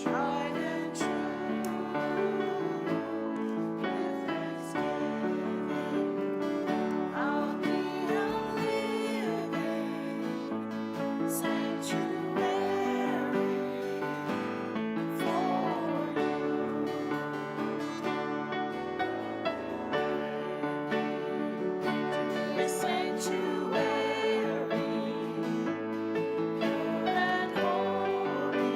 tried and true. With thanksgiving, I'll be a living sanctuary for you. A sanctuary, pure and holy,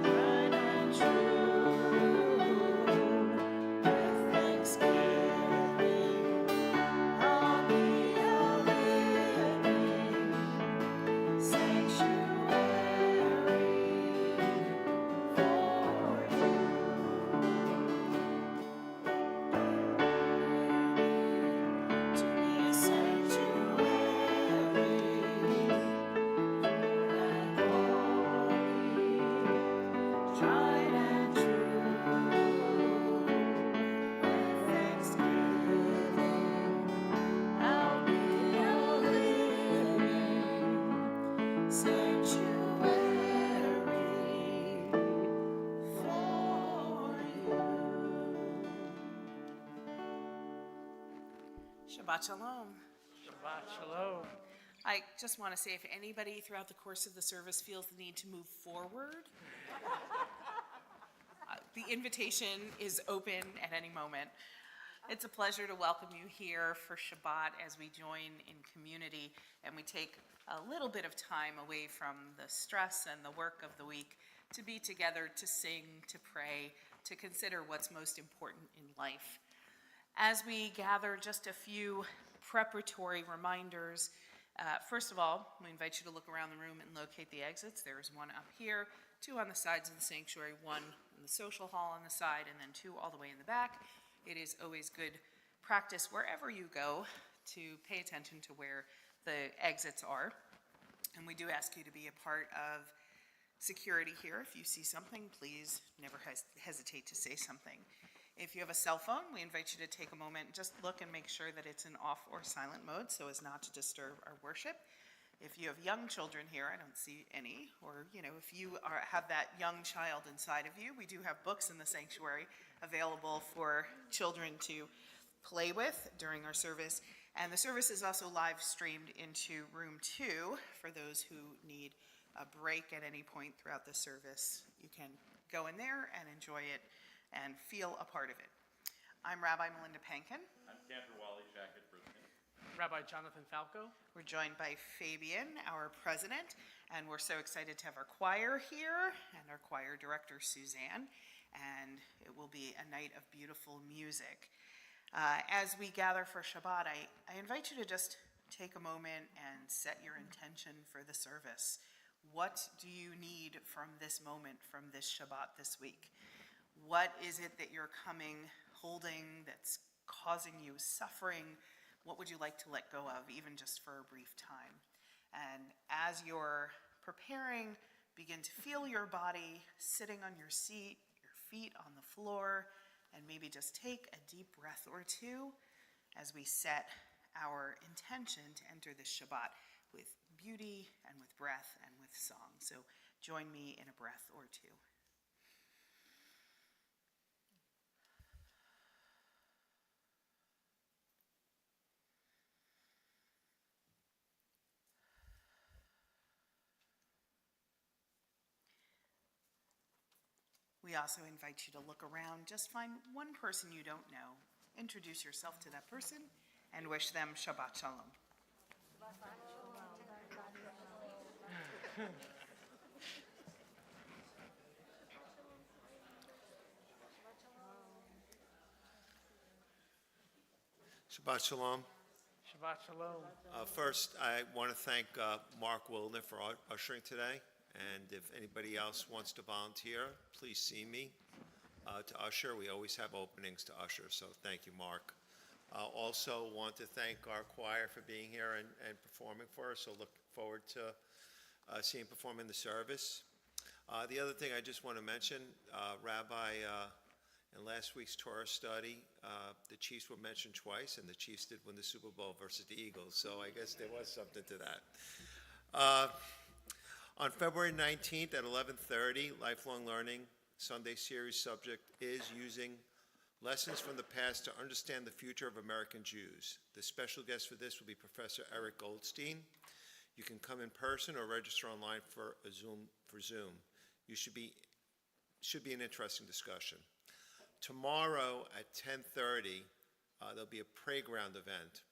tried and true. With thanksgiving, I'll be a living sanctuary for you. To be a sanctuary, pure and holy, tried and true. With thanksgiving, I'll be a living sanctuary for you. Shabbat Shalom. Shabbat Shalom. I just want to say, if anybody throughout the course of the service feels the need to move forward, the invitation is open at any moment. It's a pleasure to welcome you here for Shabbat as we join in community and we take a little bit of time away from the stress and the work of the week to be together, to sing, to pray, to consider what's most important in life. As we gather, just a few preparatory reminders. First of all, we invite you to look around the room and locate the exits. There is one up here, two on the sides of the sanctuary, one in the social hall on the side, and then two all the way in the back. It is always good practice wherever you go to pay attention to where the exits are. And we do ask you to be a part of security here. If you see something, please never hesitate to say something. If you have a cell phone, we invite you to take a moment, just look and make sure that it's in off or silent mode so as not to disturb our worship. If you have young children here, I don't see any, or if you have that young child inside of you, we do have books in the sanctuary available for children to play with during our service. And the service is also live streamed into room 2 for those who need a break at any point throughout the service. You can go in there and enjoy it and feel a part of it. I'm Rabbi Melinda Pankin. I'm Cantor Wally Jacket Briskin. Rabbi Jonathan Falco. We're joined by Fabian, our president, and we're so excited to have our choir here and our choir director, Suzanne, and it will be a night of beautiful music. As we gather for Shabbat, I invite you to just take a moment and set your intention for the service. What do you need from this moment, from this Shabbat this week? What is it that you're coming, holding, that's causing you suffering? What would you like to let go of, even just for a brief time? And as you're preparing, begin to feel your body sitting on your seat, your feet on the floor, and maybe just take a deep breath or two as we set our intention to enter this Shabbat with beauty and with breath and with song. So join me in a breath or two. We also invite you to look around, just find one person you don't know, introduce yourself to that person, and wish them Shabbat Shalom. Shabbat Shalom. Shabbat Shalom. First, I want to thank Mark Wilner for ushering today. And if anybody else wants to volunteer, please see me to usher. We always have openings to usher, so thank you, Mark. Also want to thank our choir for being here and performing for us, so look forward to seeing perform in the service. The other thing I just want to mention, Rabbi, in last week's Torah study, the Chiefs were mentioned twice, and the Chiefs did win the Super Bowl versus the Eagles, so I guess there was something to that. On February 19th at 11:30, Lifelong Learning Sunday Series subject is using lessons from the past to understand the future of American Jews. The special guest for this will be Professor Eric Goldstein. You can come in person or register online for Zoom. Should be an interesting discussion. Tomorrow at 10:30, there'll be a playground event,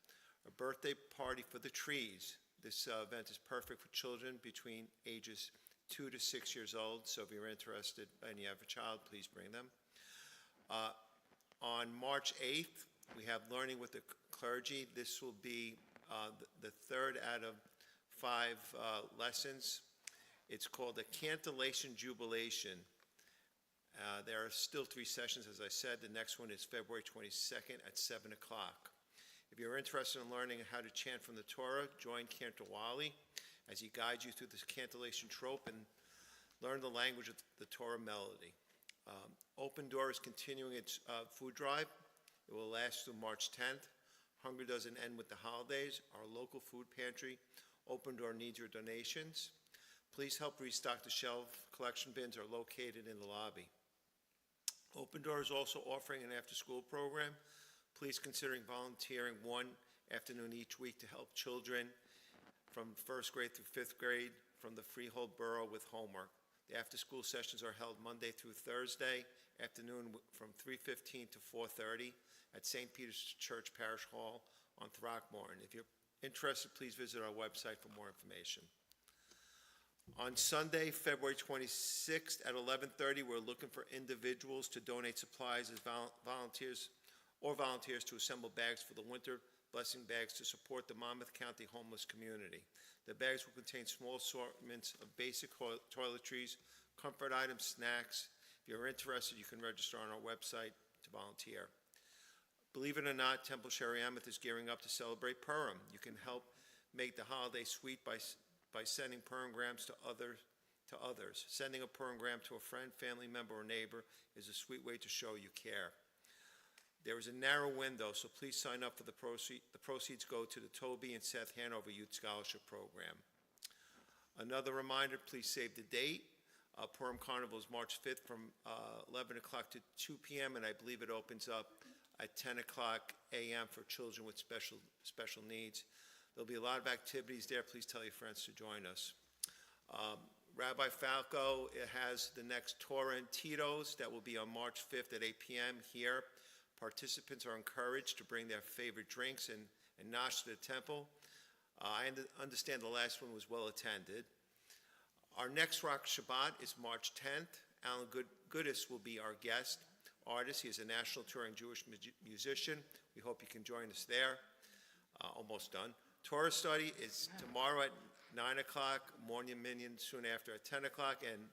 a birthday party for the trees. This event is perfect for children between ages 2 to 6 years old, so if you're interested and you have a child, please bring them. On March 8th, we have Learning with the Clergy. This will be the third out of 5 lessons. It's called the Cantillation Jubilation. There are still 3 sessions, as I said. The next one is February 22nd at 7 o'clock. If you're interested in learning how to chant from the Torah, join Cantor Wally as he guides you through this cantillation trope and learn the language of the Torah melody. Open Door is continuing its food drive. It will last through March 10th. Hunger doesn't end with the holidays. Our local food pantry, Open Door, needs your donations. Please help restock the shelf. Collection bins are located in the lobby. Open Door is also offering an after-school program. Please consider volunteering 1 afternoon each week to help children from 1st grade through 5th grade from the Freehold Borough with homework. The after-school sessions are held Monday through Thursday afternoon from 3:15 to 4:30 at St. Peter's Church Parish Hall on Throckmorton. If you're interested, please visit our website for more information. On Sunday, February 26th at 11:30, we're looking for individuals to donate supplies as volunteers to assemble bags for the winter blessing bags to support the Monmouth County homeless community. The bags will contain small assortments of basic toiletries, comfort items, snacks. If you're interested, you can register on our website to volunteer. Believe it or not, Temple Sheriamoth is gearing up to celebrate Purim. You can help make the holiday sweet by sending Purimgrams to others. Sending a Purimgram to a friend, family member, or neighbor is a sweet way to show you care. There is a narrow window, so please sign up for the proceeds. The proceeds go to the Toby and Seth Hanover Youth Scholarship Program. Another reminder, please save the date. Purim Carnival is March 5th from 11 o'clock to 2 p.m., and I believe it opens up at 10 o'clock a.m. for children with special needs. There'll be a lot of activities there. Please tell your friends to join us. Rabbi Falco has the next Torah and Tito's that will be on March 5th at 8 p.m. here. Participants are encouraged to bring their favorite drinks and nosh to the temple. I understand the last one was well attended. Our next Rock Shabbat is March 10th. Alan Goodis will be our guest artist. He is a national touring Jewish musician. We hope you can join us there. Almost done. Torah study is tomorrow at 9 o'clock, morning minyan soon after at 10 o'clock, and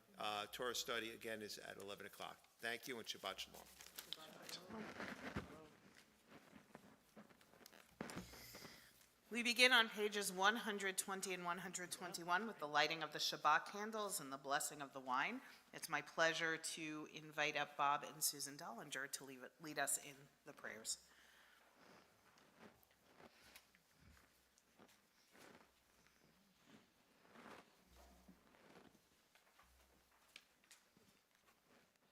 Torah study again is at 11 o'clock. Thank you and Shabbat Shalom. We begin on pages 120 and 121 with the lighting of the Shabbat candles and the blessing of the wine. It's my pleasure to invite up Bob and Susan Dollinger to lead us in the prayers.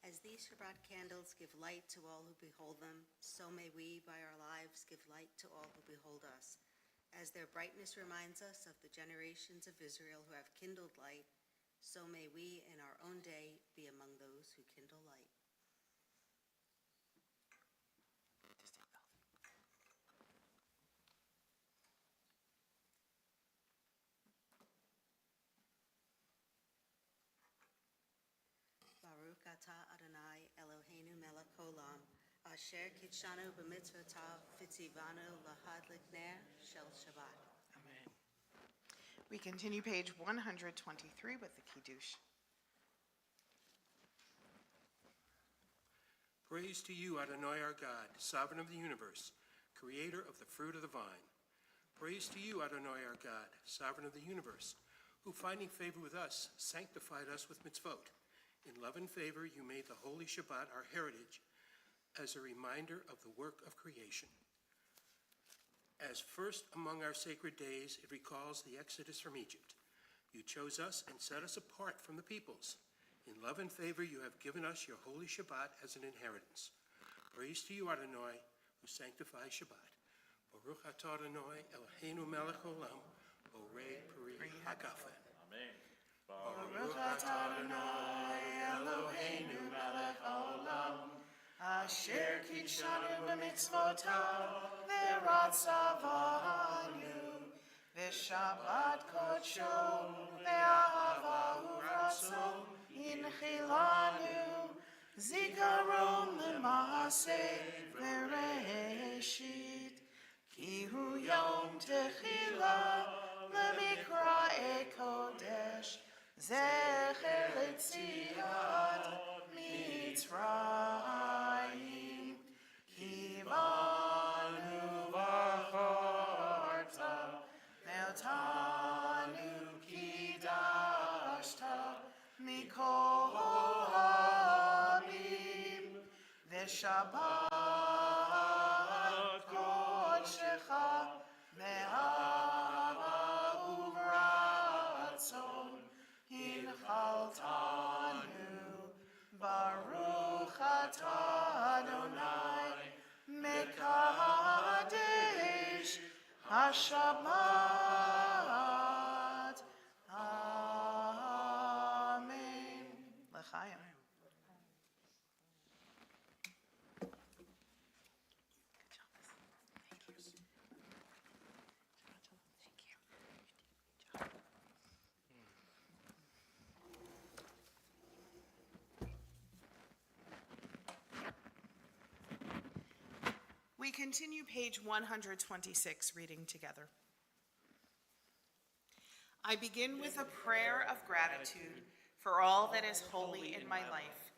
As these Shabbat candles give light to all who behold them, so may we, by our lives, give light to all who behold us. As their brightness reminds us of the generations of Israel who have kindled light, so may we in our own day be among those who kindle light. Baruch atah Adonai Eloheinu melech haolam, asher kitshanu b'mitzvotav v'tzivanu lahadlik ner shel Shabbat. Amen. We continue page 123 with the Kiddush. Praise to you, Adonai our God, sovereign of the universe, creator of the fruit of the vine. Praise to you, Adonai our God, sovereign of the universe, who finding favor with us, sanctified us with mitzvot. In love and favor, you made the holy Shabbat our heritage as a reminder of the work of creation. As first among our sacred days, it recalls the exodus from Egypt. You chose us and set us apart from the peoples. In love and favor, you have given us your holy Shabbat as an inheritance. Praise to you, Adonai, who sanctifies Shabbat. Baruch atah Adonai, Eloheinu melech olam, borei peri hagafen. Amen. Baruch atah Adonai Eloheinu melech haolam, asher kidshanu b'mitzvotav v'ratzavanu, v'shabbat kodsho v'ahavahu ratzon inchilanu, zikaron l'maaseh v'reishit, ki hu yom techila l'mikra'e kodesh, zecher l'tziat Mitzrayim, ki banu v'chorta, ve'otanu kidashta, mikol ha'amim, ve'shabbat kodshecha, ve'ahava uvratzon, Inchaltanu, Baruch atah Adonai, Mekadesh HaShabbat. Amen. L'chaim. Good job. Thank you. Thank you. Good job. We continue page 126, reading together. I begin with a prayer of gratitude for all that is holy in my life.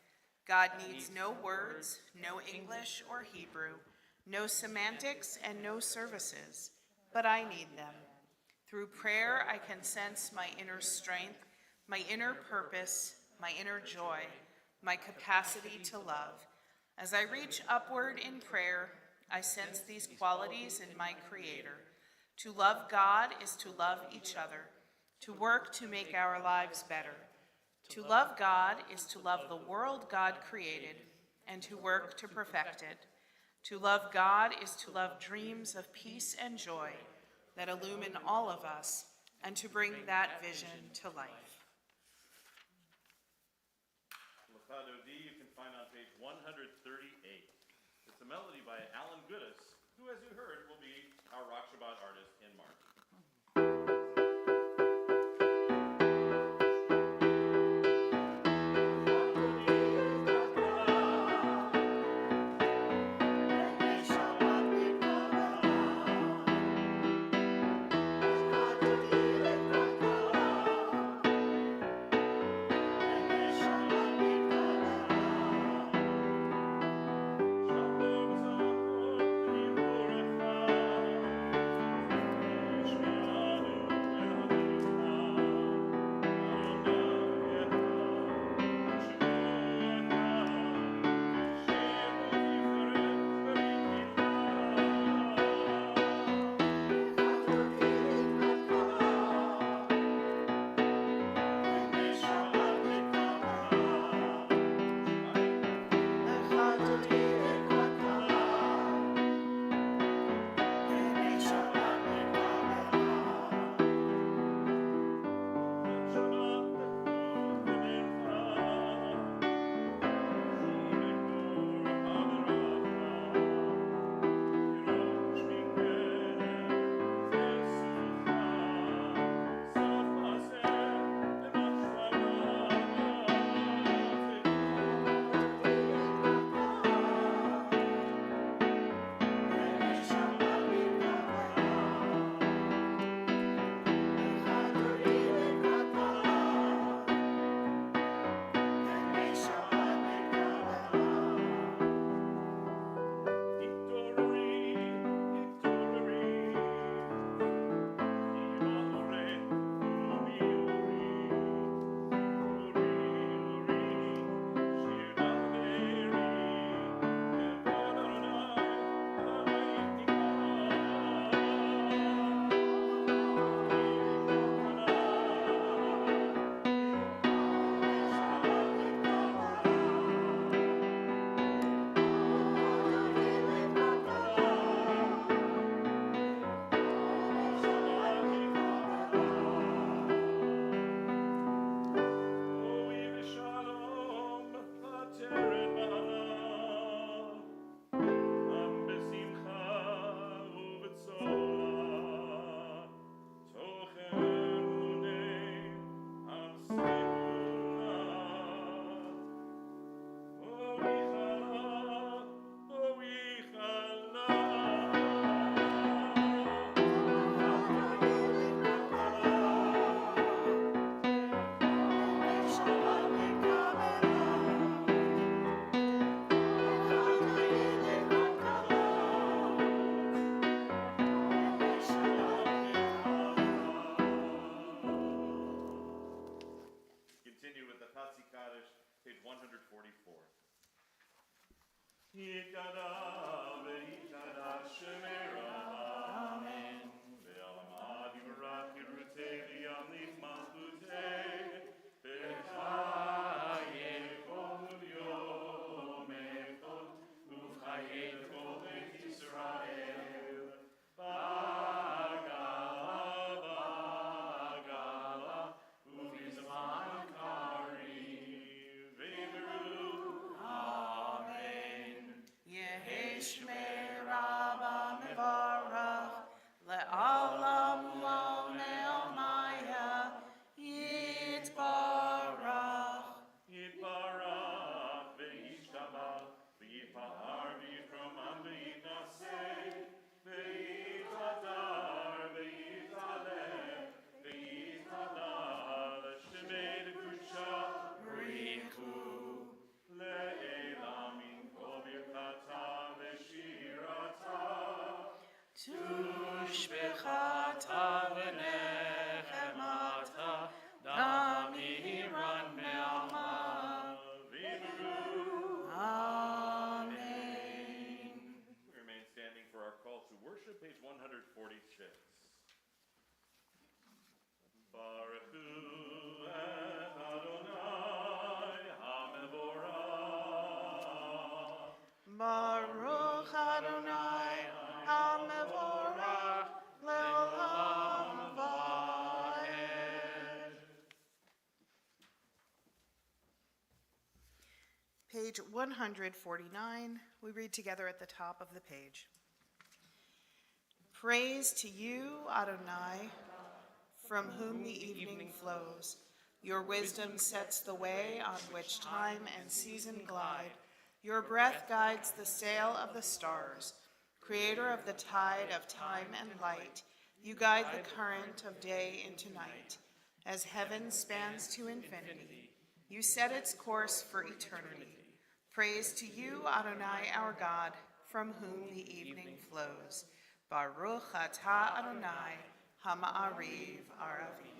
God needs no words, no English or Hebrew, no semantics and no services, but I need them. Through prayer, I can sense my inner strength, my inner purpose, my inner joy, my capacity to love. As I reach upward in prayer, I sense these qualities in my Creator. To love God is to love each other, to work to make our lives better. To love God is to love the world God created and to work to perfect it. To love God is to love dreams of peace and joy that illumine all of us and to bring that vision to life. L'chad Odi you can find on page 138. It's a melody by Alan Goodis, who, as you heard, will be our Rock Shabbat artist in March. יתגדע ויתגדע שמרה. Amen. בעלמא יברך ירותי וימליך מלכותי. בחיי כל יום אחד ובחיי כל בית ישראל. בגלה ובזמן קריב ויברו. Yehi Shmei Rabba Mevarach Le'alam U'Alnei Maya Yitbarach. יתברך וישתבח ויתפאר ויתרומם ויתנשא ויתהדר ויתעלה ויתהלל לשמי לקדושה בריחו לעילם עם כל ברכתה ושירתה. Tushbechata v'nechemata damiran me'alma. Amen. We remain standing for our call to worship, page 146. Baruch hu et Adonai HaMevorach. Baruch Adonai HaMevorach Le'olam Va'ed. Page 149, we read together at the top of the page. Praise to you, Adonai, from whom the evening flows. Your wisdom sets the way on which time and season glide. Your breath guides the sail of the stars. Creator of the tide of time and light, you guide the current of day into night. As heaven spans to infinity, you set its course for eternity. Praise to you, Adonai, our God, from whom the evening flows. Baruch atah Adonai, Hama'ariv Aravim.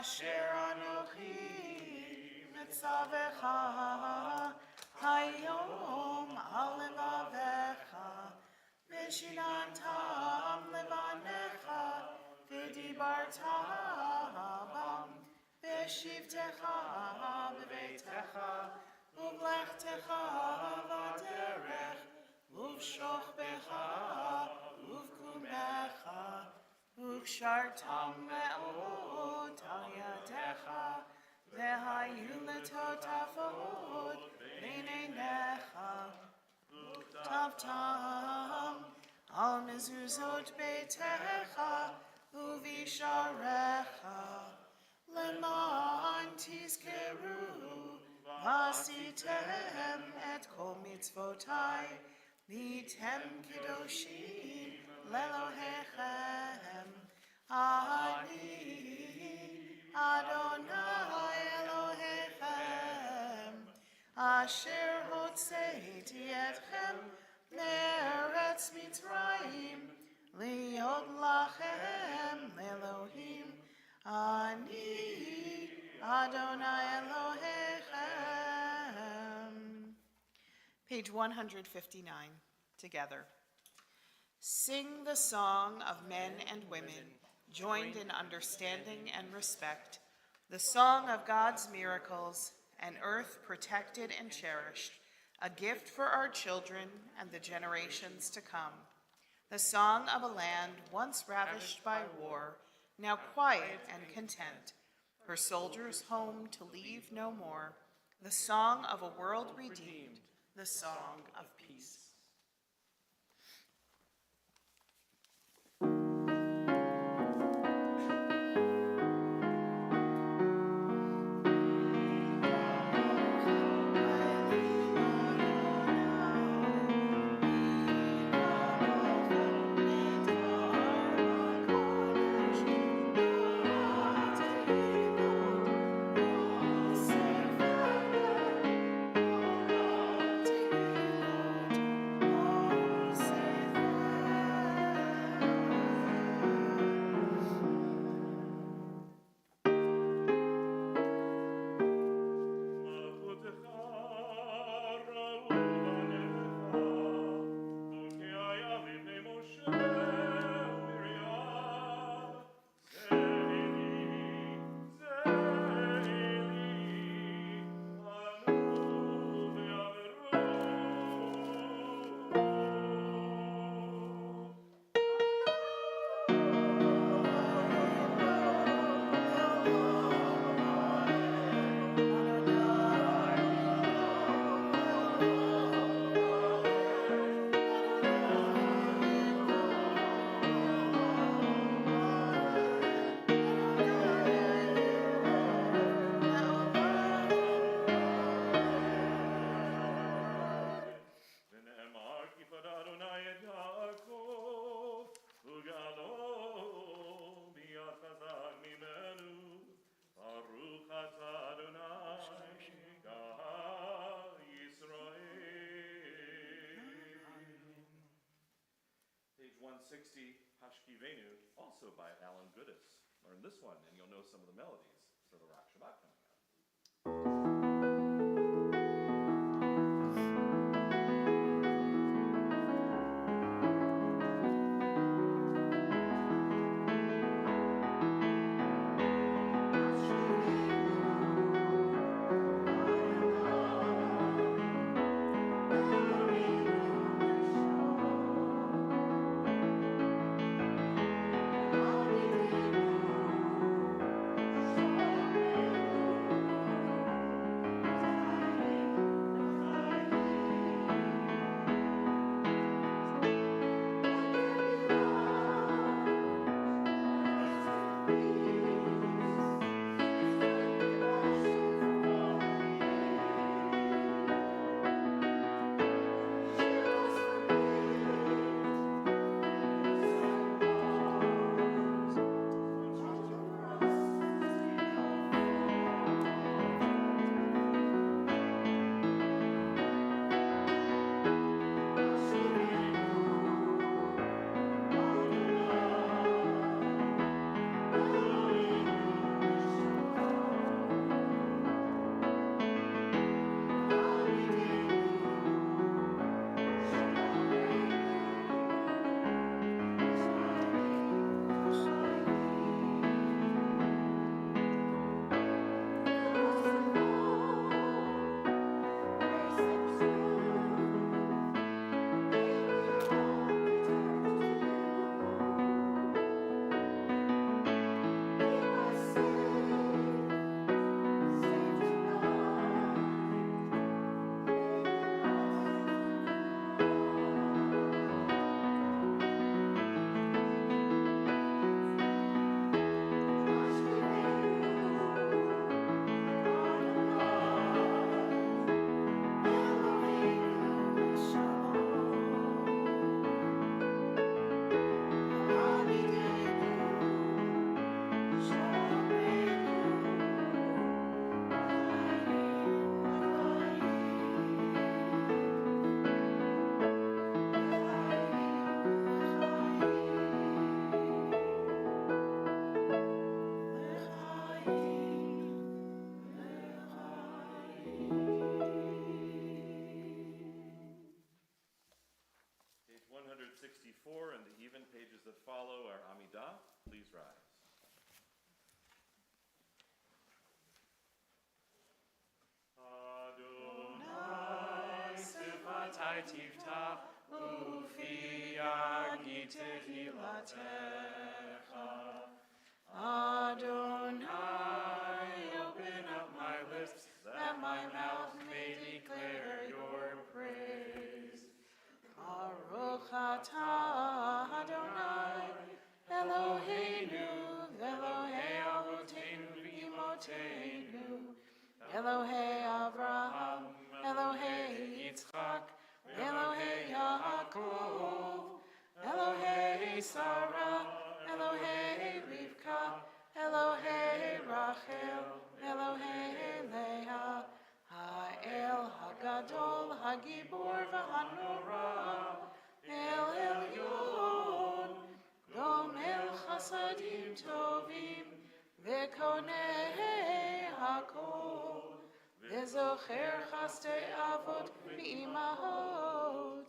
asher anochi mitzavecha hayom al levavecha v'shinantam levanecha v'dibarta bam v'shivtecha b'veitecha uvlechtecha v'derech uvshochbecha uvkumecha ukshartam me'od al yadecha v'hayu letotafot b'neinecha tavtam al mezuzot beitecha uvisharecha leman tizkeru vasitem et kol mitzvotai vitem kedoshim lelohechem ani Adonai Elohechem asher hotzeiti etchem me'eretz Mitzrayim liot lachem Elohim ani Adonai Elohechem. Page 159, together. Sing the song of men and women, joined in understanding and respect, the song of God's miracles, an earth protected and cherished, a gift for our children and the generations to come. The song of a land once ravished by war, now quiet and content, her soldiers home to leave no more, the song of a world redeemed, the song of peace. Page 160, Hashkivenu, also by Alan Goodis. Learn this one and you'll know some of the melodies for the Rock Shabbat coming up. Amen. follow our Amidah, please rise. Adonai sifatai tiftach ufi yagi tehilatecha. Adonai, open up my lips, that my mouth may declare your praise. Baruch atah Adonai, Eloheinu, Elohei Avotenu v'Imotenu, Elohei Avraham, Elohei Yitzchak, Elohei Yaakov, Elohei Sarah, Elohei Rivka, Elohei Rachel, Elohei Leah, Ha'el Hagadol, Hagibor v'Hanora, El Elyon, Gomel Chasadim Tovim, V'Konei Hakol, V'Zocher Chastei Avot V'Imahot,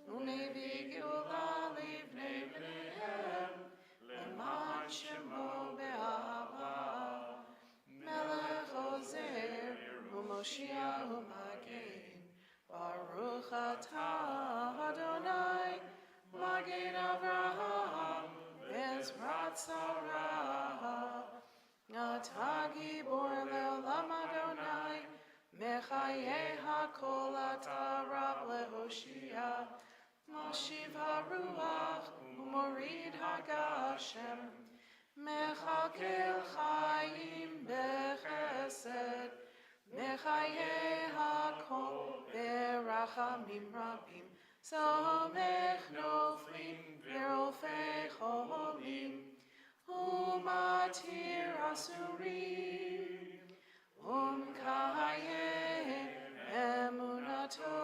U'Nevi Geula Livnei Bneihem, Leman Shemo Be'ahava, Melech Ozer, U'Moshiach U'Magen, Baruch atah Adonai, Magen Avraham, Bezrat Sarah, Atah Gibor Le'olam Adonai, Mechayeh HaKol Atah Rav LeHoshia, Moshiv HaRuach, U'Morid HaGashem, Mechakel Chaim Bechesed, Mechayeh HaKol Berachamim Rabim, Somech Noflim V'Rofei Cholim, Umatir Asurim, Umkayeh Emunato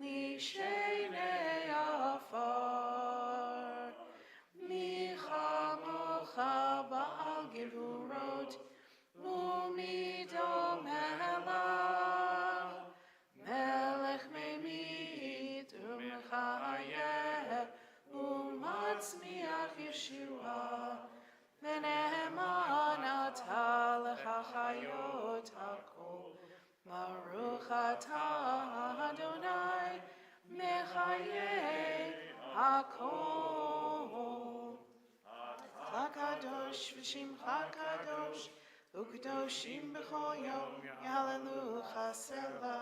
Lishenei Afar, Micha Mocha Ba'al Gevurot, Umido Melech, Melech Memit Umchayeh, Umatzmiach Yeshua, V'ne'eman atah l'chachayot hakol, Baruch atah Adonai, Mechayeh hakol. HaKadosh v'shimcha kadosh, u'kadoshim b'chol yom, Yahallelu chasela.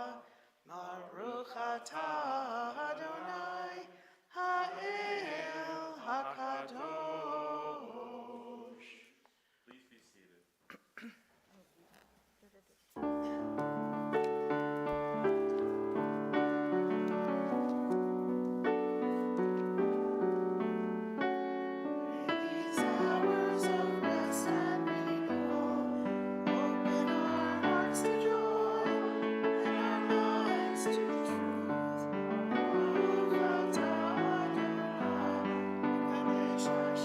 Baruch atah Adonai, Ha'el HaKadosh. Please be seated. These hours of rest and renewal, open our hearts to joy and our minds to truth. Baruch atah Adonai, Mekadesh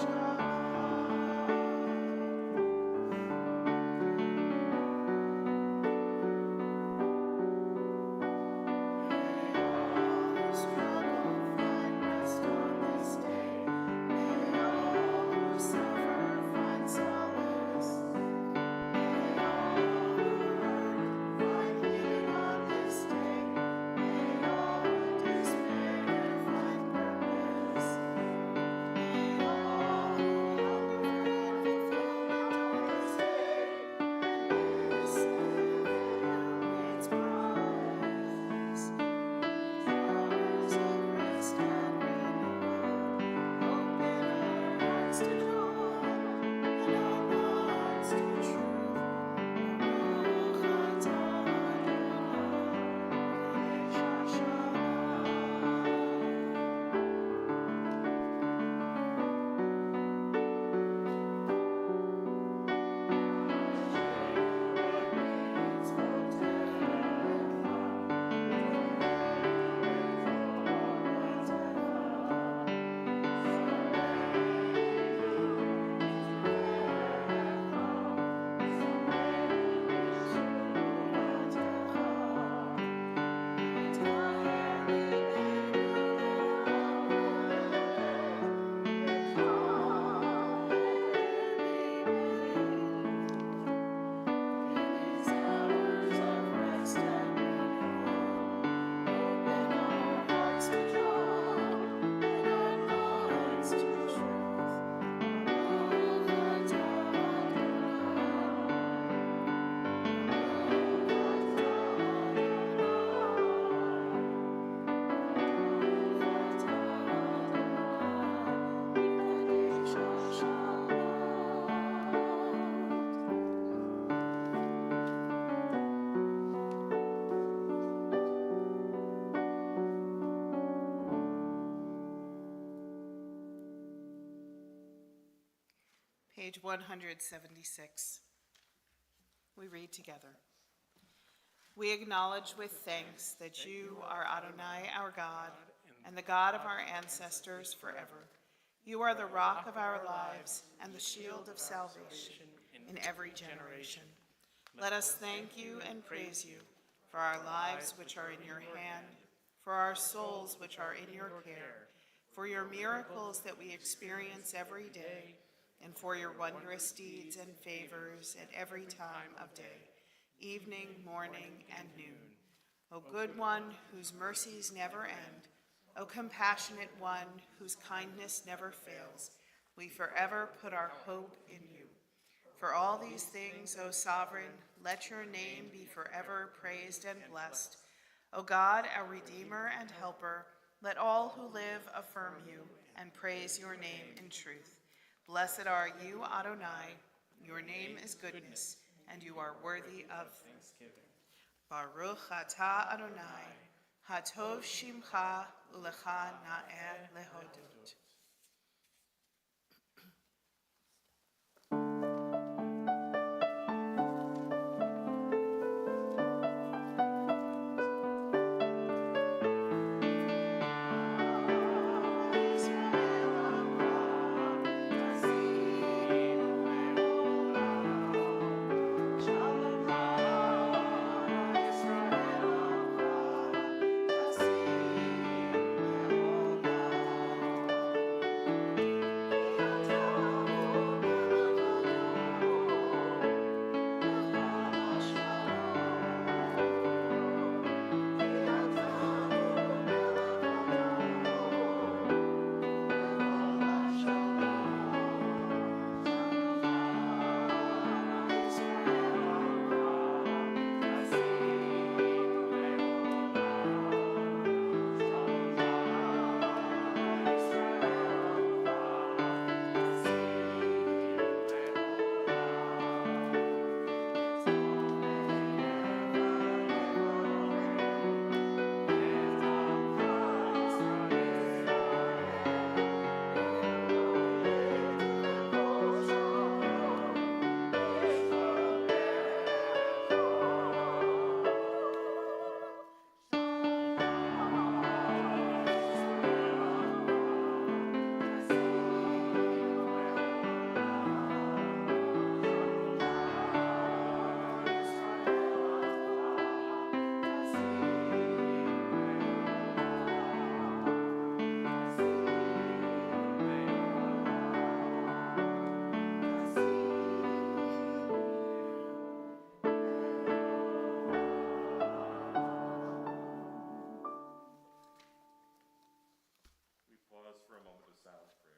Page 176. We read together. We acknowledge with thanks that you are Adonai, our God, and the God of our ancestors forever. You are the rock of our lives and the shield of salvation in every generation. Let us thank you and praise you for our lives which are in your hand, for our souls which are in your care, for your miracles that we experience every day, and for your wondrous deeds and favors at every time of day, evening, morning, and noon. O good one, whose mercies never end, O compassionate one, whose kindness never fails, we forever put our hope in you. For all these things, O sovereign, let your name be forever praised and blessed. O God, our Redeemer and Helper, let all who live affirm you and praise your name in truth. Blessed are you, Adonai. Your name is goodness, and you are worthy of thanksgiving. Baruch atah Adonai, hatov shimcha ulecha na'eh lehodot. We pause for a moment of silent prayer.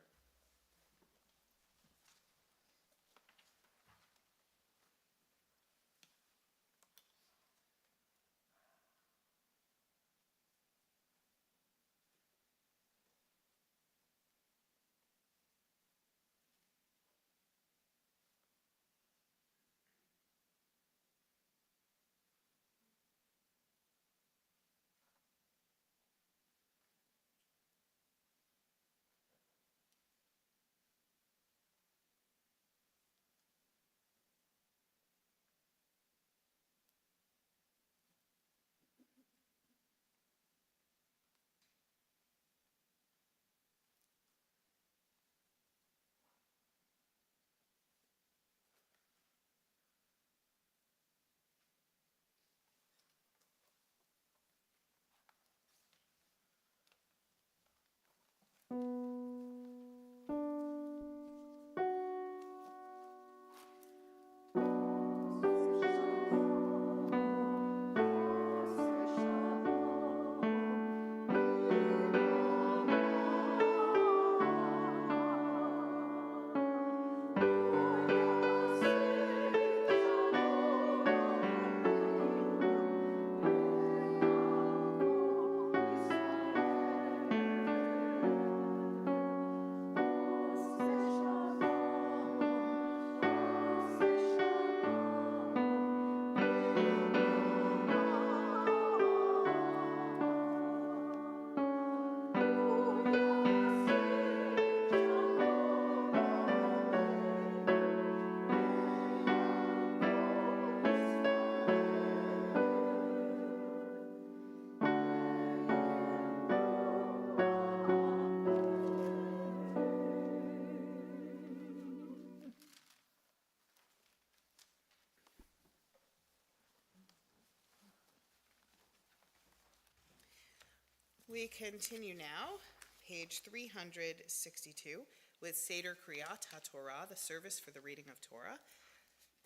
We continue now, page 362, with Seder Kriyat HaTorah, the service for the reading of Torah.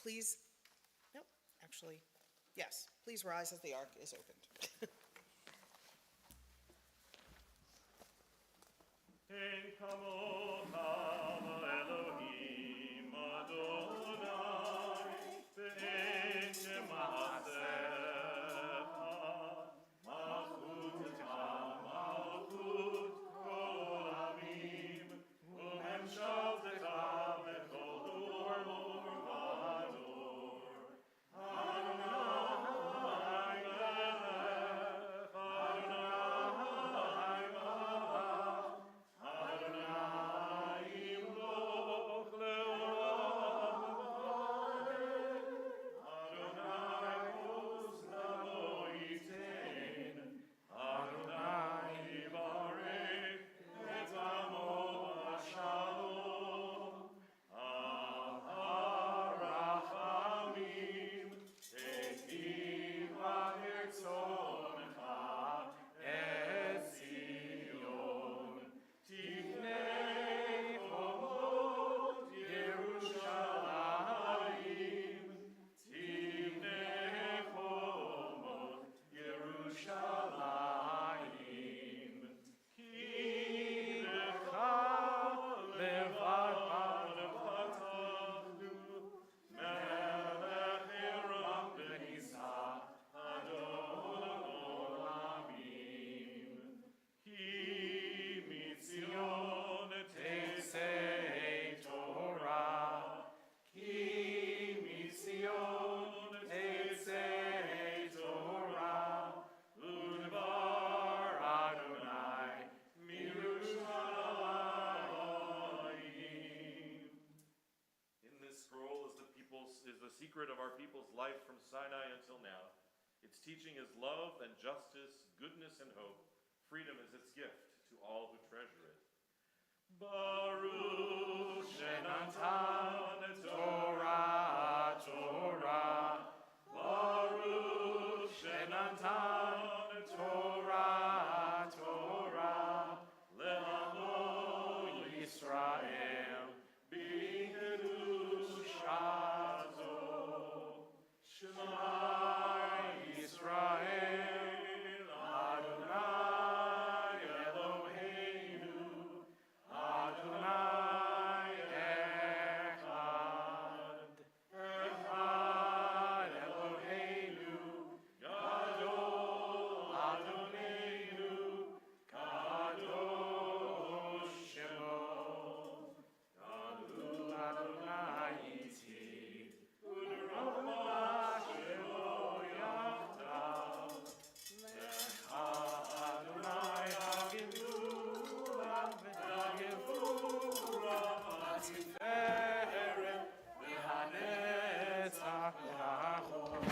Please, nope, actually, yes, please rise as the ark is opened. Ein kamotam Elohim Adonai, ve'en kemasecha, malchutecha malchut kol olamim, u'memshaltecha bechol dor vador. Adonai melech, Adonai melech, Adonai yimloch leolam va'ed, Adonai hosna lo yitein, Adonai yivarech et amo b'shalom. Al harachamim tekiva irtzonecha et Zion. Tifnei chomot Yerushalayim, Tifnei chomot Yerushalayim. Ki lecha levad patachu, melech Hiram b'nisa, Adon olamim. Ki mitzion teisei Torah, Ki mitzion teisei Torah, Udvar Adonai mirushalayim. In this scroll is the secret of our people's life from Sinai until now. Its teaching is love and justice, goodness and hope. Freedom is its gift to all who treasure it. Baruch shenatan Torah, Torah. Baruch shenatan Torah, Torah. Le'amo Yisrael b'kedushazo. Shema Yisrael, Adonai Eloheinu, Adonai Echad. Echad Eloheinu, Gadol Adonenu, Kadosh Shemo. Gadol Adonai Iti, U'Rama Shelo Yachdav. Lecha Adonai Hagevura, Hagevura Hatiferet, V'Hanetzach Yachor.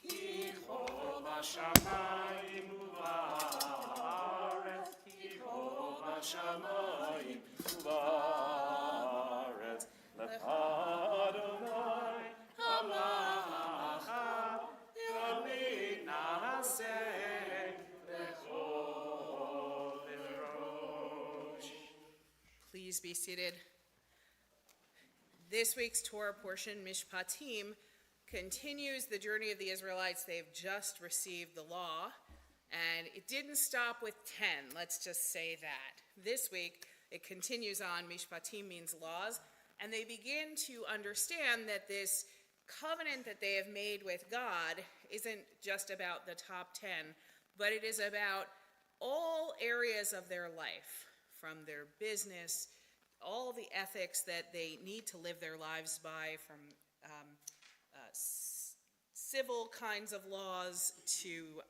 Ki chol b'shamayim u'ba'aretz, Ki chol b'shamayim u'ba'aretz. Lecha Adonai ha'malacha, Yamid na'aseh b'chol rosh. Please be seated. This week's Torah portion, Mishpatim, continues the journey of the Israelites. They've just received the law, and it didn't stop with 10, let's just say that. This week, it continues on. Mishpatim means laws, and they begin to understand that this covenant that they have made with God isn't just about the top 10, but it is about all areas of their life, from their business, all the ethics that they need to live their lives by, from civil kinds of laws to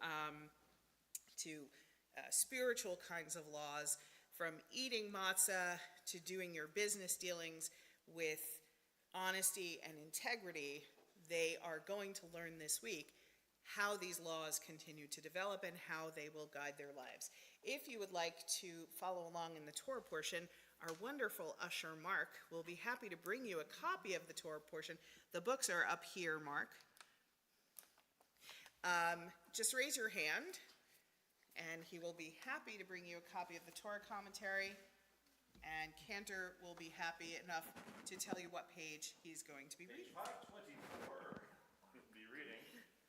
spiritual kinds of laws, from eating matzah to doing your business dealings with honesty and integrity. They are going to learn this week how these laws continue to develop and how they will guide their lives. If you would like to follow along in the Torah portion, our wonderful usher, Mark, will be happy to bring you a copy of the Torah portion. The books are up here, Mark. Just raise your hand, and he will be happy to bring you a copy of the Torah commentary, and Cantor will be happy enough to tell you what page he's going to be Page reading. 524, we'll be reading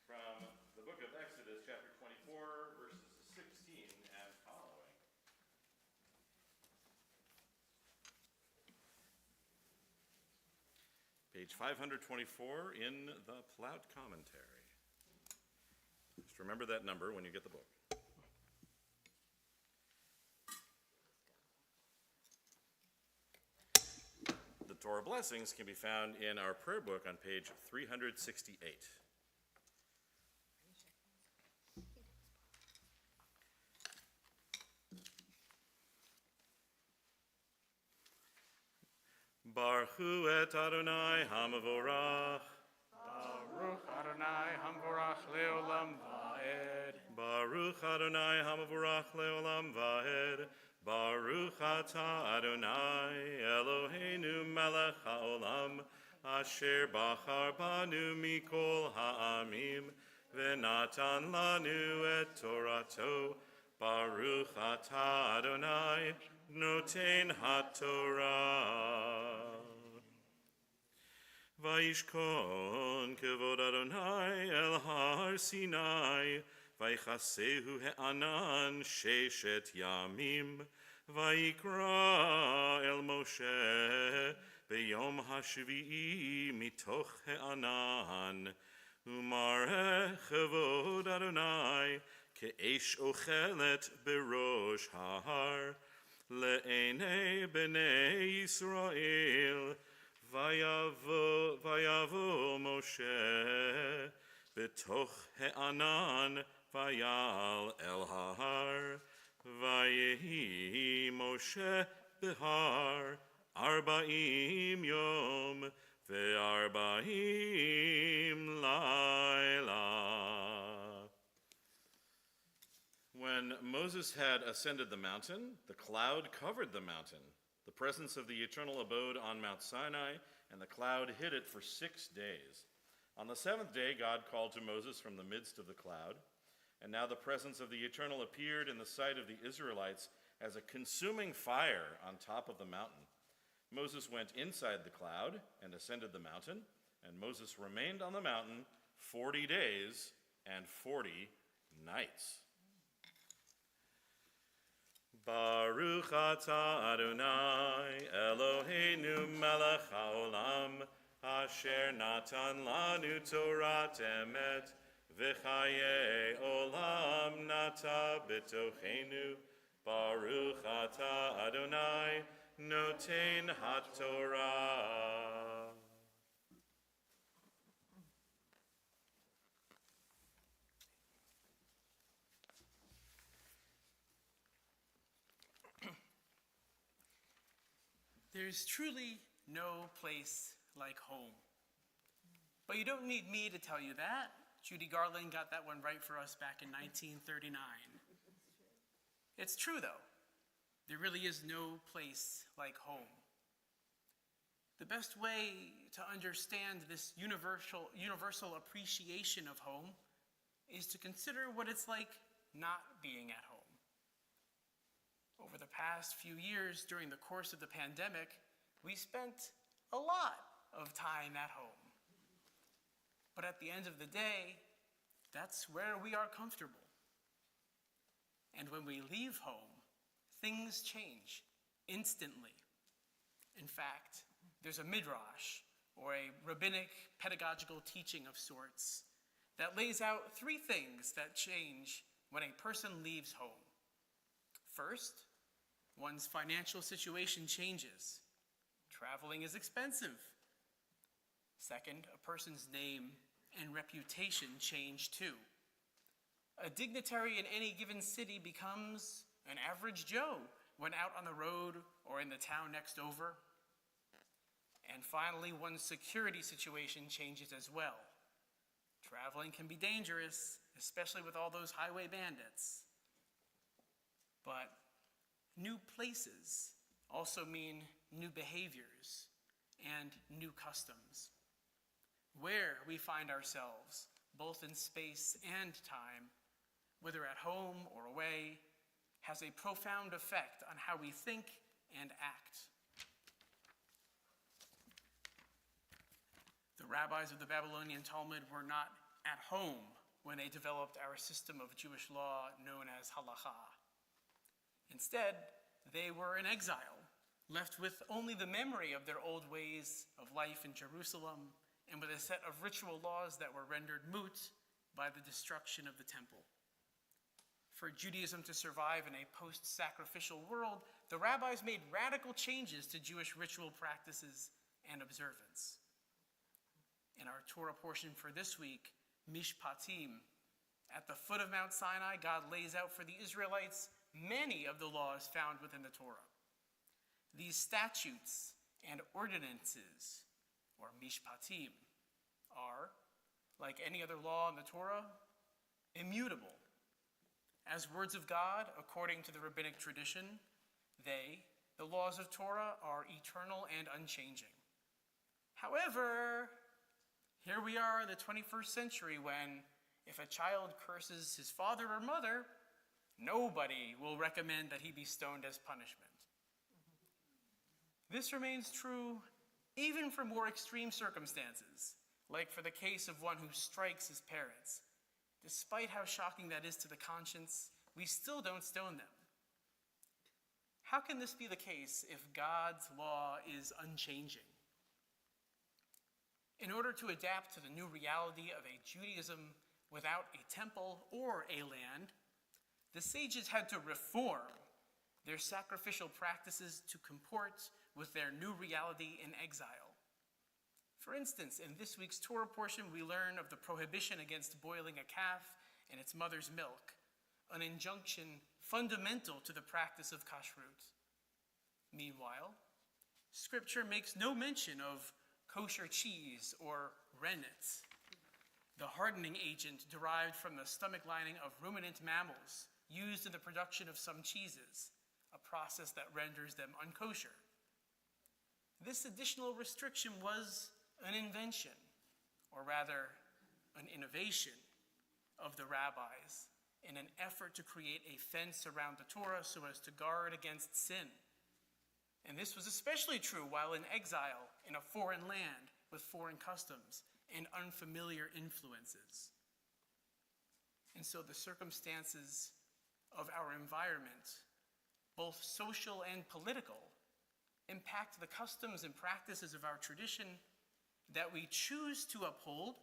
from the book of Exodus, chapter 24, verses 16 and following. Page 524 in the Plaut Commentary. Just remember that number when you get the book. The Torah blessings can be found in our prayer book on page 368. Baruch hu et Adonai hamavorach. Baruch Adonai Hamvorach Leolam Vaed. Baruch Adonai hamavorach leolam vaed. Baruch atah Adonai Eloheinu melech haolam asher bachar banu mikol ha'amim v'natan lanu et Torato. Baruch atah Adonai noten haTorah. Vayishkon kevod Adonai el har Sinai, Vayichasehu he'anan sheshet yamim, Vayikra el Moshe beyom hashvi'i mitoch he'anan, Umareh kevod Adonai ke'esh ochelet berosh ha'ar, le'enei bnei Yisrael, Vayavo Moshe betoch he'anan vayal el har vayehi Moshe behar arba'im yom ve'arba'im laila. When Moses had ascended the mountain, the cloud covered the mountain. The presence of the eternal abode on Mount Sinai, and the cloud hid it for 6 days. On the 7th day, God called to Moses from the midst of the cloud, and now the presence of the eternal appeared in the sight of the Israelites as a consuming fire on top of the mountain. Moses went inside the cloud and ascended the mountain, and Moses remained on the mountain 40 days and 40 nights. Baruch atah Adonai Eloheinu melech haolam asher natan lanu Torat emet v'chaye olam nata b'tochenu. Baruch atah Adonai noten haTorah. There's truly no place like home. But you don't need me to tell you that. Judy Garland got that one right for us back in 1939. It's true, though. There really is no place like home. The best way to understand this universal appreciation of home is to consider what it's like not being at home. Over the past few years, during the course of the pandemic, we spent a lot of time at home. But at the end of the day, that's where we are comfortable. And when we leave home, things change instantly. In fact, there's a midrash, or a rabbinic pedagogical teaching of sorts, that lays out 3 things that change when a person leaves home. First, one's financial situation changes. Traveling is expensive. Second, a person's name and reputation change too. A dignitary in any given city becomes an average Joe when out on the road or in the town next over. And finally, one's security situation changes as well. Traveling can be dangerous, especially with all those highway bandits. But new places also mean new behaviors and new customs. Where we find ourselves, both in space and time, whether at home or away, has a profound effect on how we think and act. The rabbis of the Babylonian Talmud were not at home when they developed our system of Jewish law known as halacha. Instead, they were in exile, left with only the memory of their old ways of life in Jerusalem and with a set of ritual laws that were rendered moot by the destruction of the temple. For Judaism to survive in a post-sacrificial world, the rabbis made radical changes to Jewish ritual practices and observance. In our Torah portion for this week, Mishpatim, at the foot of Mount Sinai, God lays out for the Israelites many of the laws found within the Torah. These statutes and ordinances, or Mishpatim, are, like any other law in the Torah, immutable. As words of God, according to the rabbinic tradition, they, the laws of Torah, are eternal and unchanging. However, here we are in the 21st century when, if a child curses his father or mother, nobody will recommend that he be stoned as punishment. This remains true even for more extreme circumstances, like for the case of one who strikes his parents. Despite how shocking that is to the conscience, we still don't stone them. How can this be the case if God's law is unchanging? In order to adapt to the new reality of a Judaism without a temple or a land, the sages had to reform their sacrificial practices to comport with their new reality in exile. For instance, in this week's Torah portion, we learn of the prohibition against boiling a calf in its mother's milk, an injunction fundamental to the practice of kashrut. Meanwhile, Scripture makes no mention of kosher cheese or rennet, the hardening agent derived from the stomach lining of ruminant mammals used in the production of some cheeses, a process that renders them unkosher. This additional restriction was an invention, or rather, an innovation of the rabbis in an effort to create a fence around the Torah so as to guard against sin. And this was especially true while in exile in a foreign land with foreign customs and unfamiliar influences. And so the circumstances of our environment, both social and political, impact the customs and practices of our tradition that we choose to uphold,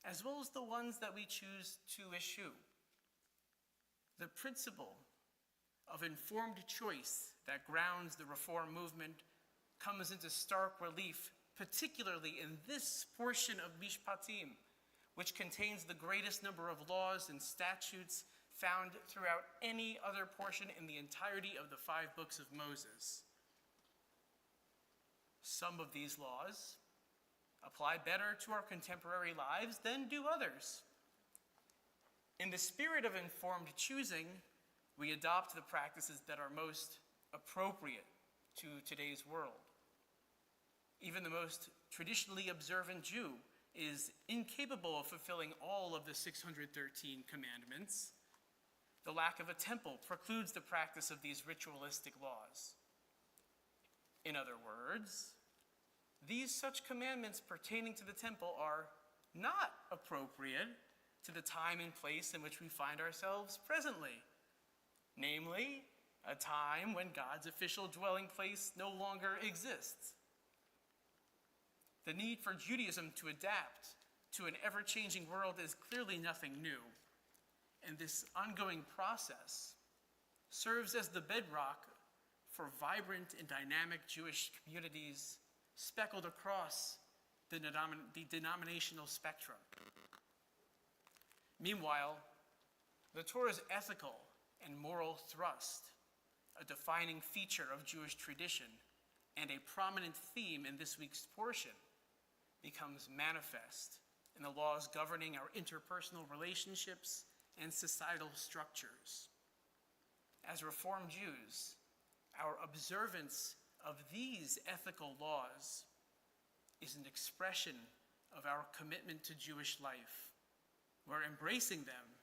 as well as the ones that we choose to eschew. The principle of informed choice that grounds the Reform movement comes into stark relief, particularly in this portion of Mishpatim, which contains the greatest number of laws and statutes found throughout any other portion in the entirety of the 5 books of Moses. Some of these laws apply better to our contemporary lives than do others. In the spirit of informed choosing, we adopt the practices that are most appropriate to today's world. Even the most traditionally observant Jew is incapable of fulfilling all of the 613 commandments. The lack of a temple precludes the practice of these ritualistic laws. In other words, these such commandments pertaining to the temple are not appropriate to the time and place in which we find ourselves presently, namely, a time when God's official dwelling place no longer exists. The need for Judaism to adapt to an ever-changing world is clearly nothing new, and this ongoing process serves as the bedrock for vibrant and dynamic Jewish communities speckled across the denominational spectrum. Meanwhile, the Torah's ethical and moral thrust, a defining feature of Jewish tradition and a prominent theme in this week's portion, becomes manifest in the laws governing our interpersonal relationships and societal structures. As Reformed Jews, our observance of these ethical laws is an expression of our commitment to Jewish life, where embracing them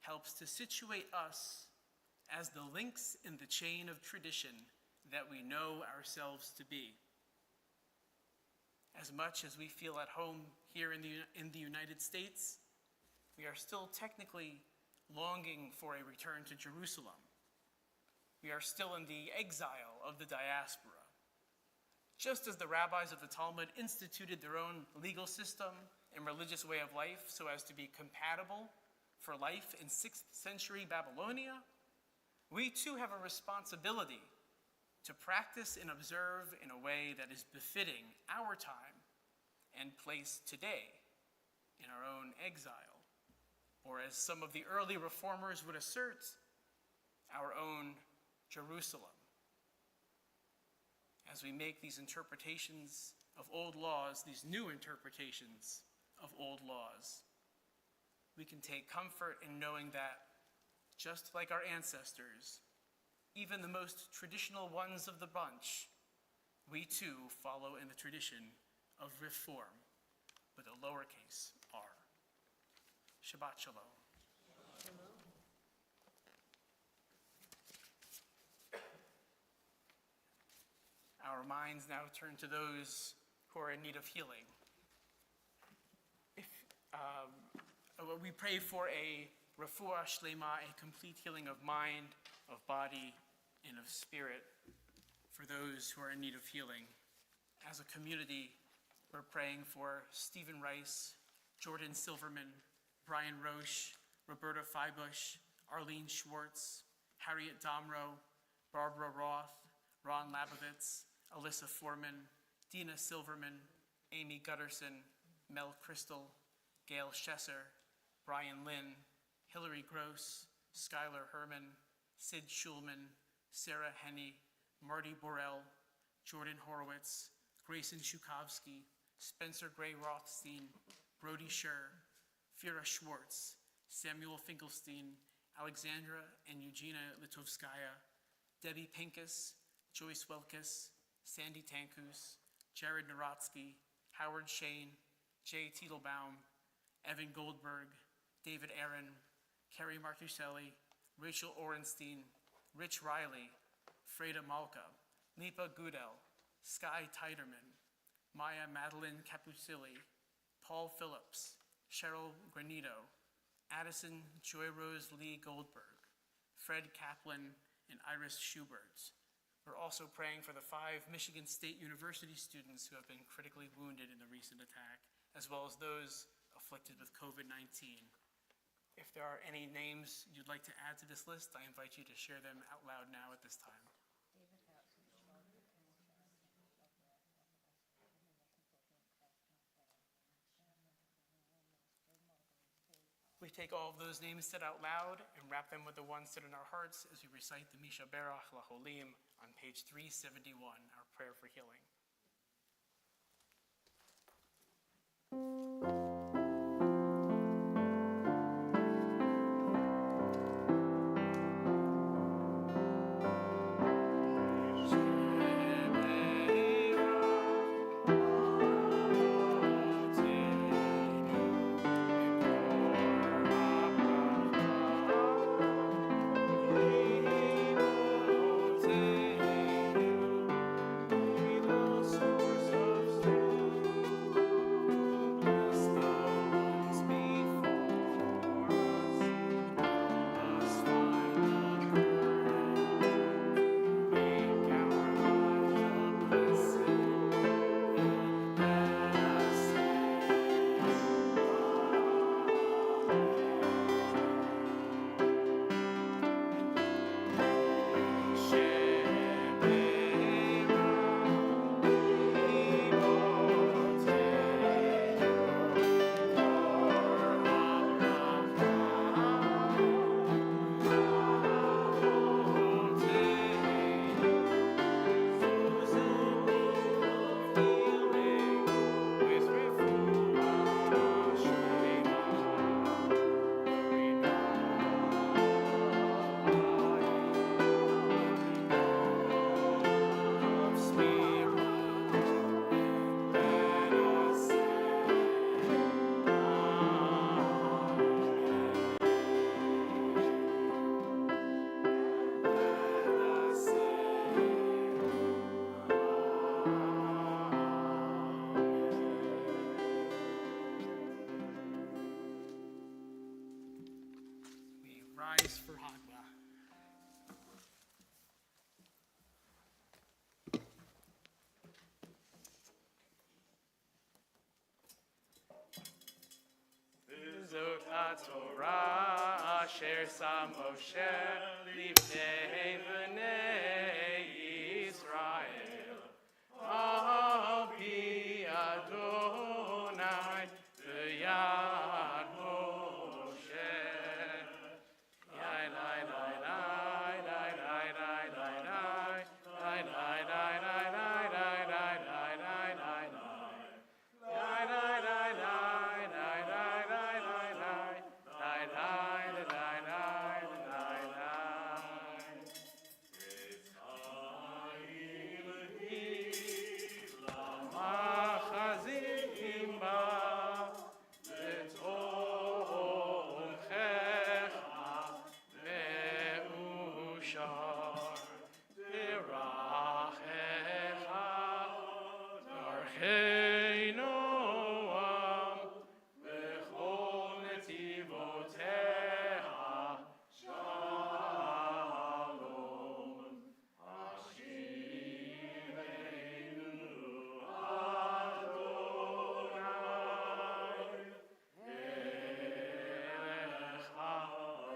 helps to situate us as the links in the chain of tradition that we know ourselves to be. As much as we feel at home here in the United States, we are still technically longing for a return to Jerusalem. We are still in the exile of the diaspora. Just as the rabbis of the Talmud instituted their own legal system and religious way of life so as to be compatible for life in 6th century Babylonia, we too have a responsibility to practice and observe in a way that is befitting our time and place today in our own exile, or as some of the early reformers would assert, our own Jerusalem. As we make these interpretations of old laws, these new interpretations of old laws, we can take comfort in knowing that, just like our ancestors, even the most traditional ones of the bunch, we too follow in the tradition of reform with a lowercase r. Shabbat Shalom. Our minds now turn to those who are in need of healing. We pray for a refuah shlema, a complete healing of mind, of body, and of spirit for those who are in need of healing. As a community, we're praying for Stephen Rice, Jordan Silverman, Brian Roche, Roberta Feibush, Arlene Schwartz, Harriet Domro, Barbara Roth, Ron Labovitz, Alyssa Foreman, Dina Silverman, Amy Gutterson, Mel Crystal, Gail Schesser, Brian Lynn, Hillary Gross, Skylar Herman, Sid Schulman, Sarah Henney, Marty Borrell, Jordan Horowitz, Grayson Shukovsky, Spencer Gray Rothstein, Brody Scher, Fira Schwartz, Samuel Finkelstein, Alexandra and Eugenia Litovskaya, Debbie Pincus, Joyce Welkes, Sandy Tankus, Jared Narotsky, Howard Shane, Jay Titelbaum, Evan Goldberg, David Aaron, Kerry Martuselli, Rachel Orenstein, Rich Riley, Freda Malka, Lipa Gudel, Sky Teiderman, Maya Madeline Capucilli, Paul Phillips, Cheryl Granito, Addison Joy Rose Lee Goldberg, Fred Kaplan, and Iris Schubert. We're also praying for the 5 Michigan State University students who have been critically wounded in the recent attack, as well as those afflicted with COVID-19. If there are any names you'd like to add to this list, I invite you to share them out loud now at this time. We take all of those names said out loud and wrap them with the ones said in our hearts as we recite the Misha Berach Laholim on page 371, our prayer for healing. rise for Hagla. Zot HaTorah asher sam Moshe lifnei bnei Yisrael. Al pi Adonai v'yad Moshe. Yai lai lai lai lai lai lai lai lai lai lai lai lai lai lai lai lai lai lai lai. Lai lai lai lai lai lai lai lai lai lai lai lai lai lai lai. Machazim ba letomchecha ve'ushar v'rachecha darchei Noam v'chol netivoteha shalom. Hashivenu Adonai elecha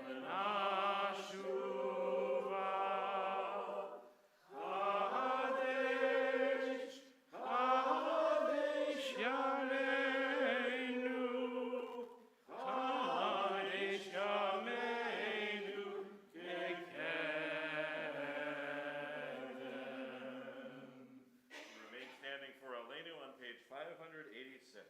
v'nashuva. Kadesh, Kadesh Yameinu, Kadesh Yameinu Kekedem. Remain standing for Aleinu on page 586.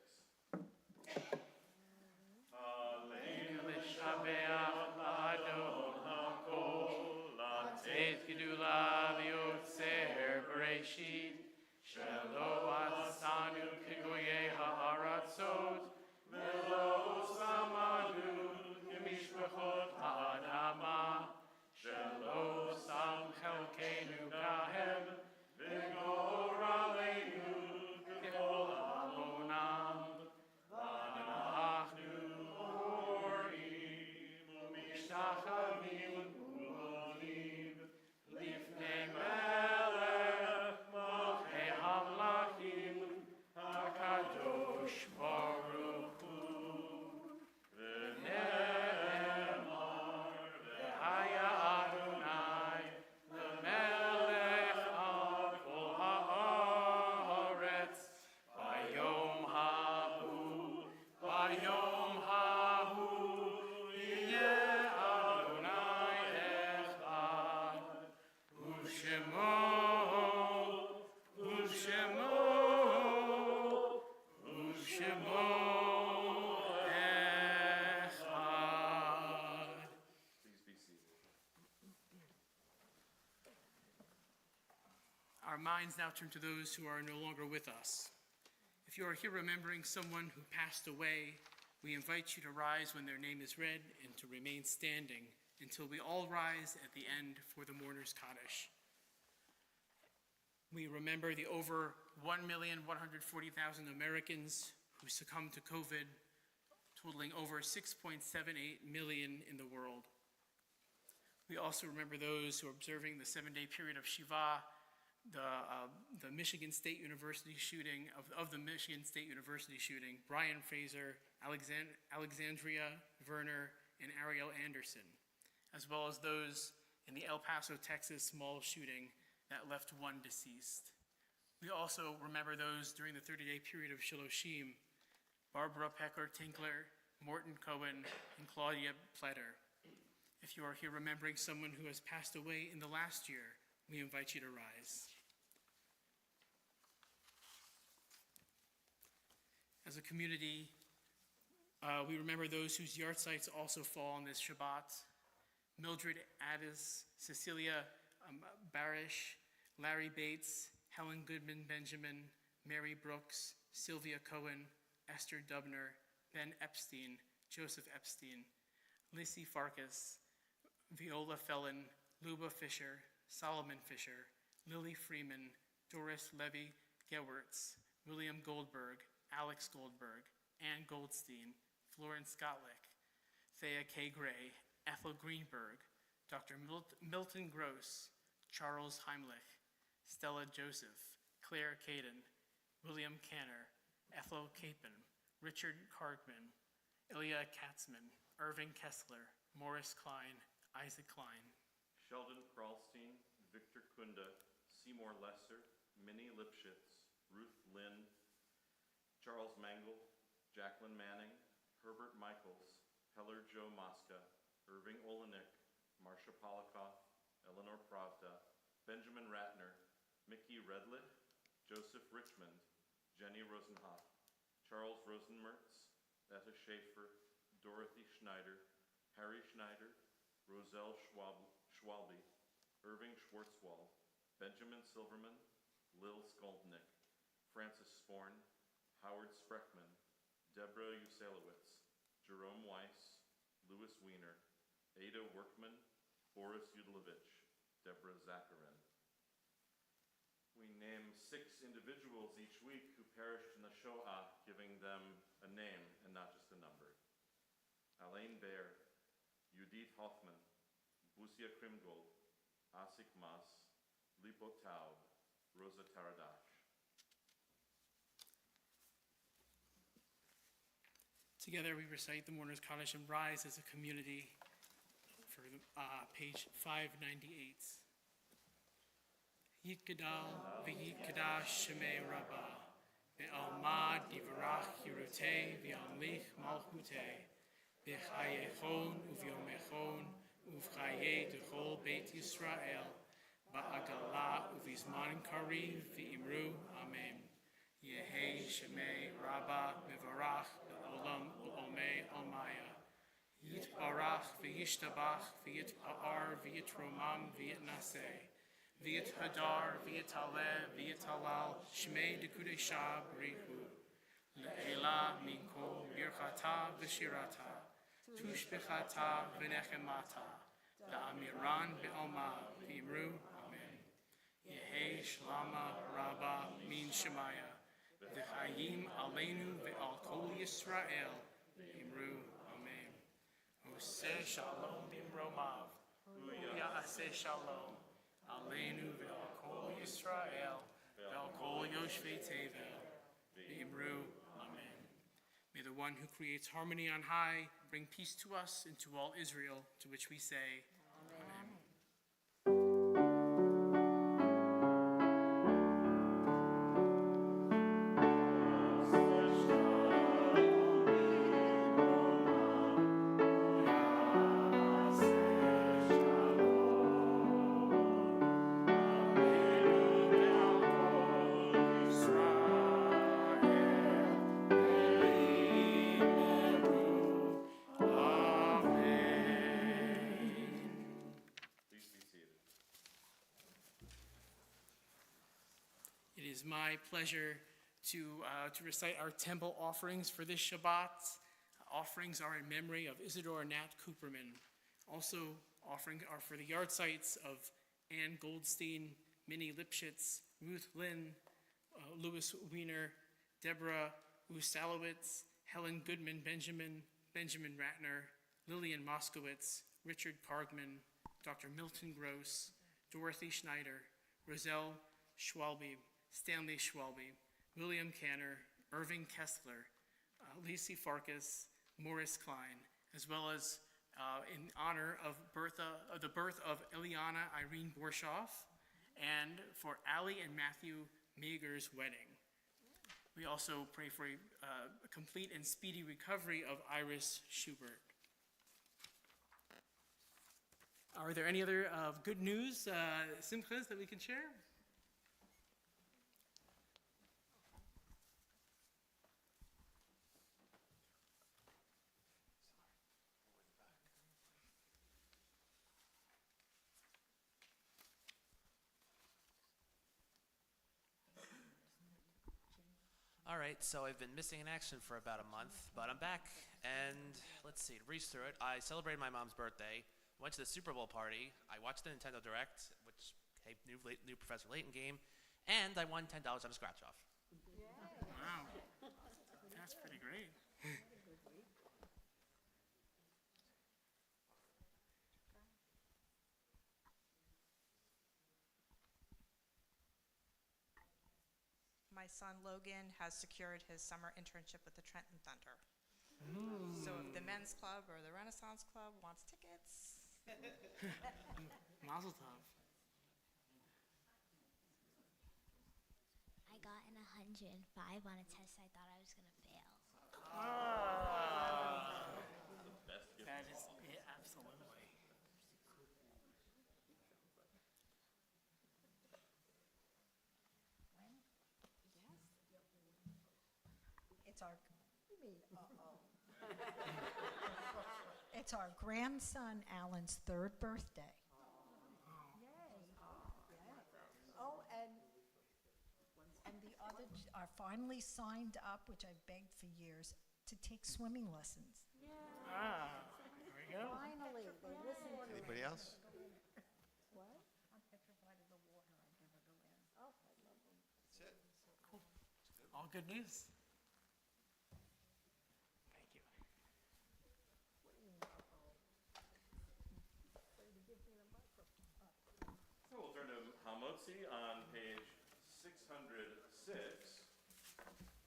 Aleinu L'shabeach Adon HaKol, Lateit Gedula v'yotzer Bereshit, Shelo asanu kegoyei ha'aratzot, Velo samanu k'mishpachot ha'adama, Shelo sam chelkeinu kahem, V'goraleinu k'kol hamonam, V'anachnu horim u'mishtachavim u'modim, Lifnei melech malchei hamlachim, HaKadosh Baruch Hu. V'ne'emar v'haya Adonai lemelech al kol haaretz, Bayom hahu yeh Adonai echad, U'shemo echad. Please be seated. Our minds now turn to those who are no longer with us. If you are here remembering someone who passed away, we invite you to rise when their name is read and to remain standing until we all rise at the end for the mourner's Kaddish. We remember the over 1,140,000 Americans who succumbed to COVID, totaling over 6.78 million in the world. We also remember those who are observing the 7-day period of Shiva, the Michigan State University shooting, of the Michigan State University shooting, Brian Fraser, Alexandria Verner, and Ariel Anderson, as well as those in the El Paso, Texas mall shooting that left one deceased. We also remember those during the 30-day period of Shiloshim, Barbara Pecker-Tinkler, Morton Cohen, and Claudia Pletter. If you are here remembering someone who has passed away in the last year, we invite you to rise. As a community, we remember those whose yahrzeits also fall on this Shabbat: Mildred Addis, Cecilia Barish, Larry Bates, Helen Goodman Benjamin, Mary Brooks, Sylvia Cohen, Esther Dubner, Ben Epstein, Joseph Epstein, Lissy Farkas, Viola Felon, Luba Fisher, Solomon Fisher, Lily Freeman, Doris Levy Gewertz, William Goldberg, Alex Goldberg, Ann Goldstein, Florence Gottlieb, Thea K. Gray, Ethel Greenberg, Dr. Milton Gross, Charles Heimlich, Stella Joseph, Claire Caden, William Canner, Ethel Capon, Richard Kargman, Ilya Katzman, Irving Kessler, Morris Klein, Isaac Klein. Sheldon Kralstein, Victor Kunda, Seymour Lesser, Minnie Lipschitz, Ruth Lynn, Charles Mangle, Jacqueline Manning, Herbert Michaels, Heller Joe Mosca, Irving Olenek, Marcia Polikoff, Eleanor Pravda, Benjamin Ratner, Mickey Redlich, Joseph Richmond, Jenny Rosenhoff, Charles Rosenmertz, Etta Schaefer, Dorothy Schneider, Harry Schneider, Roselle Schwalbe, Irving Schwartzwald, Benjamin Silverman, Lil Skolnick, Francis Sporn, Howard Spreckman, Deborah Uselowitz, Jerome Weiss, Louis Wiener, Ada Workman, Boris Udlovich, Deborah Zacharin. We name 6 individuals each week who perished in the Shoah, giving them a name and not just a number. Alain Baer, Judith Hoffman, Busia Krimgold, Asik Mas, Lipo Taub, Rosa Taradash. Together we recite the Mourner's Kaddish and rise as a community for page 598. Yitgadal v'yitgadash shemei Rabbah, ve'almad yivarach yirutei v'yamlich malchutei, v'chayechon uv'yomechon uv'chayei d'chol Beit Yisrael, ba'agala uv'izman karim v'imru amen. Yehei shemei Rabbah mevarach be'olam u'omei almaya. Yitbarach v'yishtabach v'yitpa'ar v'yitromam v'yitnaseh. V'yithadar v'yitaleh v'yitalal shmei dekudesha b'rihu. Le'ela minko birchata v'shirata. Tushbechata v'nechemata. Da'amiran be'alma v'imru amen. Yehei shlama rabba min shemaya. V'chayim aleinu ve'al kol Yisrael v'imru amen. Oseh shalom b'imromav. Ya'aseh shalom. Aleinu ve'al kol Yisrael, ve'al kol yoshvei tevel, v'imru, amen. May the one who creates harmony on high bring peace to us and to all Israel, to which we say, amen. Please be seated. It is my pleasure to recite our temple offerings for this Shabbat. Offerings are in memory of Isidore Nat Cooperman. Also, offerings are for the yard sites of Ann Goldstein, Minnie Lipschitz, Ruth Lynn, Louis Wiener, Deborah Usalowitz, Helen Goodman Benjamin Ratner, Lillian Moskowitz, Richard Kargman, Dr. Milton Gross, Dorothy Schneider, Roselle Schwalbe, Stanley Schwalbe, William Canner, Irving Kessler, Lacey Farkas, Morris Klein, as well as in honor of the birth of Eliana Irene Borshoff, and for Allie and Matthew Mager's wedding. We also pray for a complete and speedy recovery of Iris Schubert. Are there any other good news, simchas, that we can share? All right, so I've been missing in action for about a month, but I'm back, and let's see, to breeze through it, I celebrated my mom's birthday, went to the Super Bowl party, I watched the Nintendo Direct, which, hey, new Professor Layton game, and I won $10 on a scratch-off. Wow, that's pretty great. my son Logan has secured his summer internship with the Trenton Thunder. So if the men's club or the Renaissance Club wants tickets, Mazel tov. I got an 105 on a test I thought I was going to fail. That is it, absolutely. It's our grandson Alan's 3rd birthday. Yay. Oh, and the other are finally signed up, which I've begged for years, to take swimming lessons. There we go. Finally, they listen to it. Anybody else? What? I'm petrified of the water. I never go in. Oh, I love them. That's it. All good news. Thank you. So we'll turn to Hamotzi on page 606,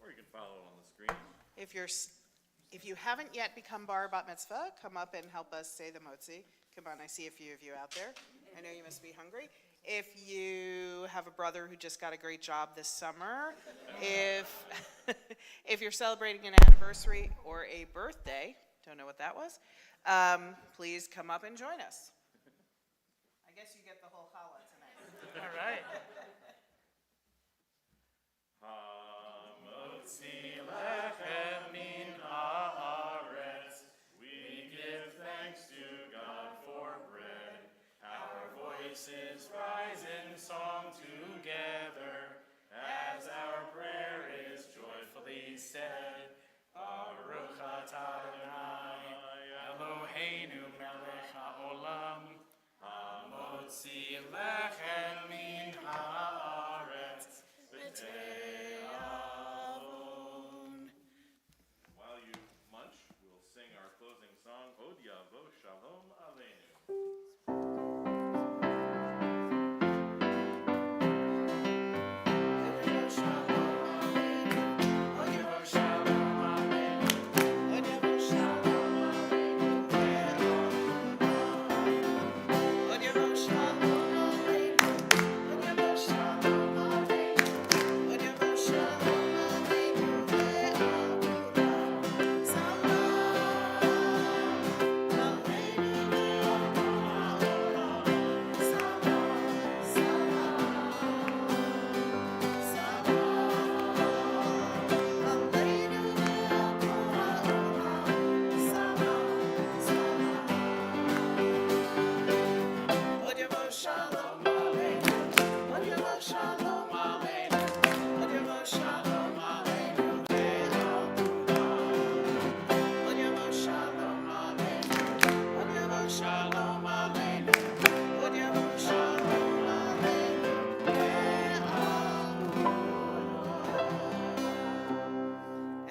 or you can follow on the screen. If you haven't yet become bar bat mitzvah, come up and help us say the motzi. Come on, I see a few of you out there. I know you must be hungry. If you have a brother who just got a great job this summer, if you're celebrating an anniversary or a birthday, don't know what that was, please come up and join us. I guess you get the whole challah tonight. All right. Hamotzi lechem min haaretz. We give thanks to God for bread. Our voices rise in song together as our prayer is joyfully said. Baruch atah Adonai Eloheinu melech haolam. Hamotzi lechem min haaretz. While you munch, we'll sing our closing song, Od Yavo Shalom Aleinu.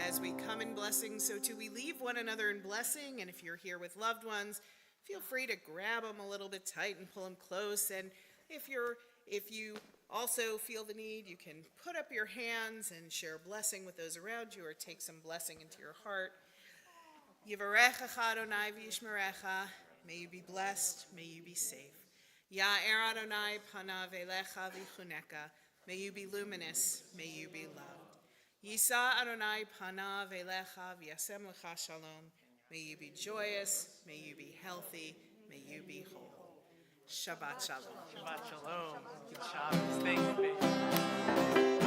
As we come in blessing, so too we leave one another in blessing. And if you're here with loved ones, feel free to grab them a little bit tight and pull them close. And if you also feel the need, you can put up your hands and share a blessing with those around you, or take some blessing into your heart. Yivarechecha Adonai v'yishmerecha. May you be blessed. May you be safe. Ya'er Adonai panav elecha v'chuneka. May you be luminous. May you be loved. Yisa Adonai panav elecha v'yasem lecha shalom. May you be joyous. May you be healthy. May you be whole. Shabbat shalom. Shabbat shalom. Good Shabbos. Thank you, baby.